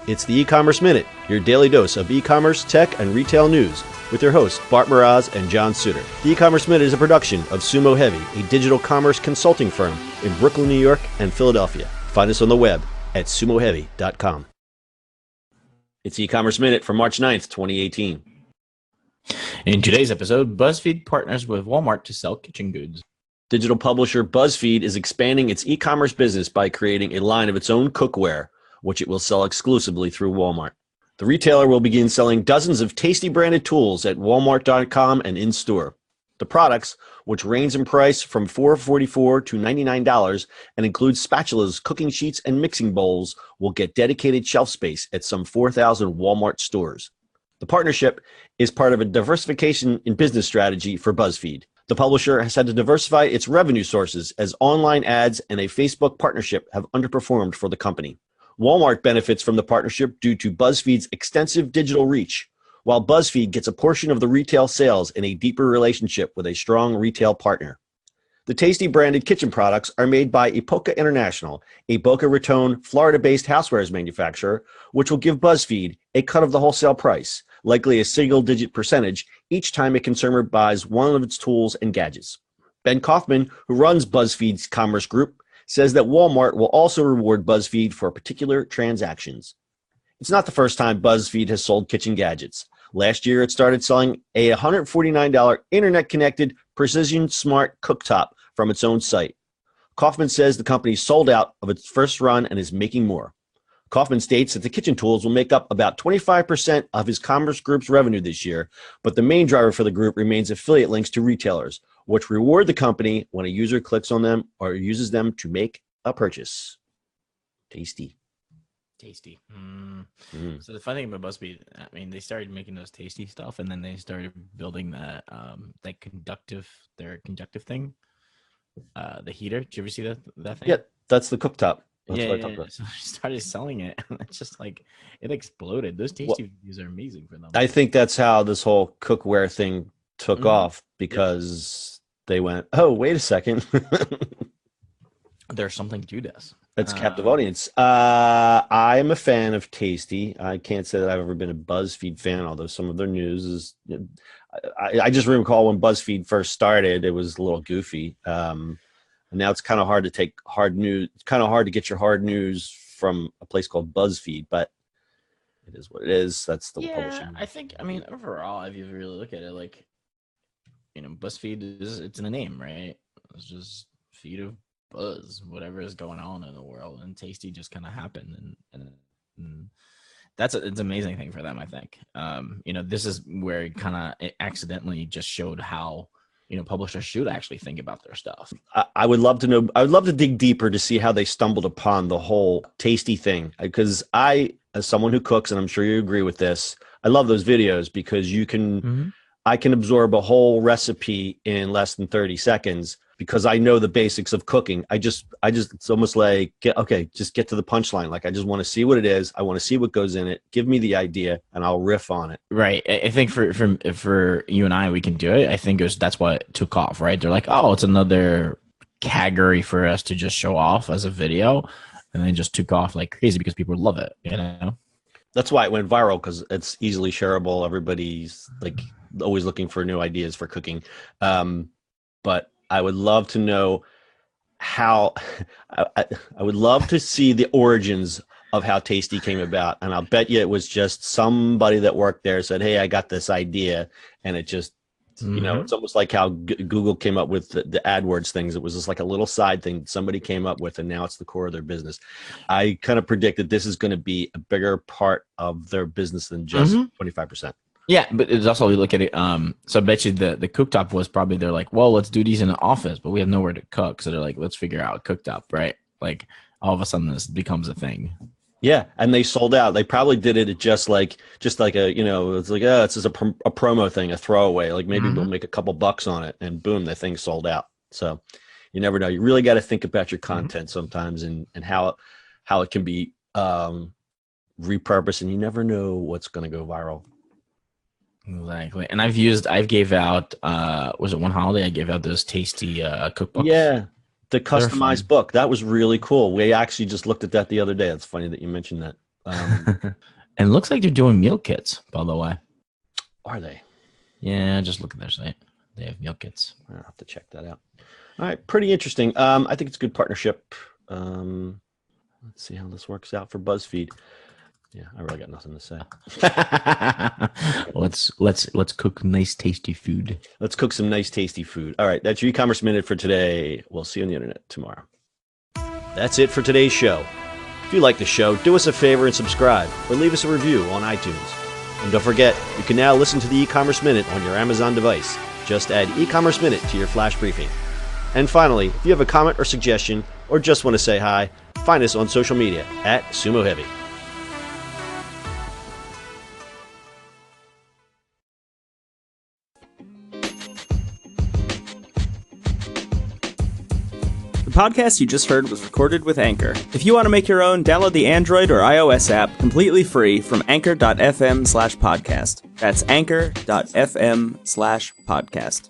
It's the E-commerce Minute, your daily dose of e-commerce, tech, and retail news with your hosts Bart Miraz and John Suter. The E-commerce Minute is a production of Sumo Heavy, a digital commerce consulting firm in Brooklyn, New York, and Philadelphia. Find us on the web at sumoheavy.com. It's E-commerce Minute for March 9th, 2018. In today's episode, BuzzFeed partners with Walmart to sell kitchen goods. Digital publisher BuzzFeed is expanding its e-commerce business by creating a line of its own cookware, which it will sell exclusively through Walmart. The retailer will begin selling dozens of Tasty branded tools at walmart.com and in-store. The products, which range in price from $4.44 to $99 and include spatulas, cooking sheets, and mixing bowls, will get dedicated shelf space at some 4,000 Walmart stores. The partnership is part of a diversification in business strategy for BuzzFeed. The publisher has had to diversify its revenue sources as online ads and a Facebook partnership have underperformed for the company. Walmart benefits from the partnership due to BuzzFeed's extensive digital reach, while BuzzFeed gets a portion of the retail sales in a deeper relationship with a strong retail partner. The Tasty branded kitchen products are made by Epoca International, a Boca Raton, Florida-based housewares manufacturer, which will give BuzzFeed a cut of the wholesale price, likely a single-digit percentage, each time a consumer buys one of its tools and gadgets. Ben Kaufman, who runs BuzzFeed's commerce group, says that Walmart will also reward BuzzFeed for particular transactions. It's not the first time BuzzFeed has sold kitchen gadgets. Last year, it started selling a $149 internet-connected Precision Smart cooktop from its own site. Kaufman says the company sold out of its first run and is making more. Kaufman states that the kitchen tools will make up about 25% of his commerce group's revenue this year, but the main driver for the group remains affiliate links to retailers, which reward the company when a user clicks on them or uses them to make a purchase. Tasty. So the funny thing about BuzzFeed, I mean, they started making those tasty stuff, and then they started building that their conductive thing, the heater. Did you ever see that thing? Yeah, that's the cooktop. That's yeah, what I talked about. So I started selling it, and it's just like it exploded. Those tasty reviews are amazing for them. I think that's how this whole cookware thing took off, because they went, oh, wait a second. There's something to this. That's captive audience. I'm a fan of Tasty. I can't say that I've ever been a BuzzFeed fan, although some of their news is. I just recall when BuzzFeed first started, it was a little goofy. And now it's kind of hard to take hard news. It's kind of hard to get your hard news from a place called BuzzFeed, but it is what it is. That's the publishing. I think. I mean, overall, if you really look at it, like, BuzzFeed it's in the name, right? It's just feed of buzz, whatever is going on in the world, and Tasty just kind of happened, and it's an amazing thing for them. I think this is where it accidentally just showed how publishers should actually think about their stuff. I would love to know. I would love to dig deeper to see how they stumbled upon the whole Tasty thing, because I, as someone who cooks, and I'm sure you agree with this, I love those videos because you can I can absorb a whole recipe in less than 30 seconds because I know the basics of cooking. I just it's almost like, just get to the punchline. Like, I just want to see what it is. I want to see what goes in it. Give me the idea and I'll riff on it. Right. I think for you and I, we can do it. I think that's what it took off, right? They're like, oh, it's another category for us to just show off as a video. And then just took off like crazy because people love it, That's why it went viral, because it's easily shareable. Everybody's like always looking for new ideas for cooking. But I would love to know how I would love to see the origins of how Tasty came about. And I'll bet you it was just somebody that worked there said, hey, I got this idea. And it just, it's almost like how Google came up with the AdWords things. It was just like a little side thing somebody came up with, and now it's the core of their business. I kind of predict that this is going to be a bigger part of their business than just 25%. Yeah, but it's also, we look at it. So I bet you the cooktop was probably, they're like, well, let's do these in the office, but we have nowhere to cook. So they're like, let's figure out a cooktop, right? Like, all of a sudden this becomes a thing. Yeah, and they sold out. They probably did it just like it's like it's just a promo thing, a throwaway. Like, maybe we'll make a couple bucks on it, and boom, the thing sold out. So you never know. You really got to think about your content sometimes, and how it can be repurposed, and you never know what's going to go viral. Exactly. And I've gave out, was it one holiday? I gave out those tasty cookbooks. Yeah. The customized book. That was really cool. We actually just looked at that the other day. It's funny that you mentioned that. Um, And it looks like they're doing meal kits, by the way. are they? Yeah, just look at their site. They have meal kits. I'll have to check that out. All right, pretty interesting. I think it's a good partnership. Let's see how this works out for BuzzFeed. Yeah, I really got nothing to say. let's cook nice, tasty food. Let's cook some nice, tasty food. All right, that's your e-commerce minute for today. We'll see you on the internet tomorrow. That's it for today's show. If you like the show, do us a favor and subscribe, or leave us a review on iTunes. And don't forget, you can now listen to the e-commerce minute on your Amazon device. Just add e-commerce minute to your flash briefing. And finally, if you have a comment or suggestion, or just want to say hi, find us on social media at Sumo Heavy. The podcast you just heard was recorded with Anchor. If you want to make your own, download the Android or iOS app completely free from anchor.fm/podcast. That's anchor.fm/podcast.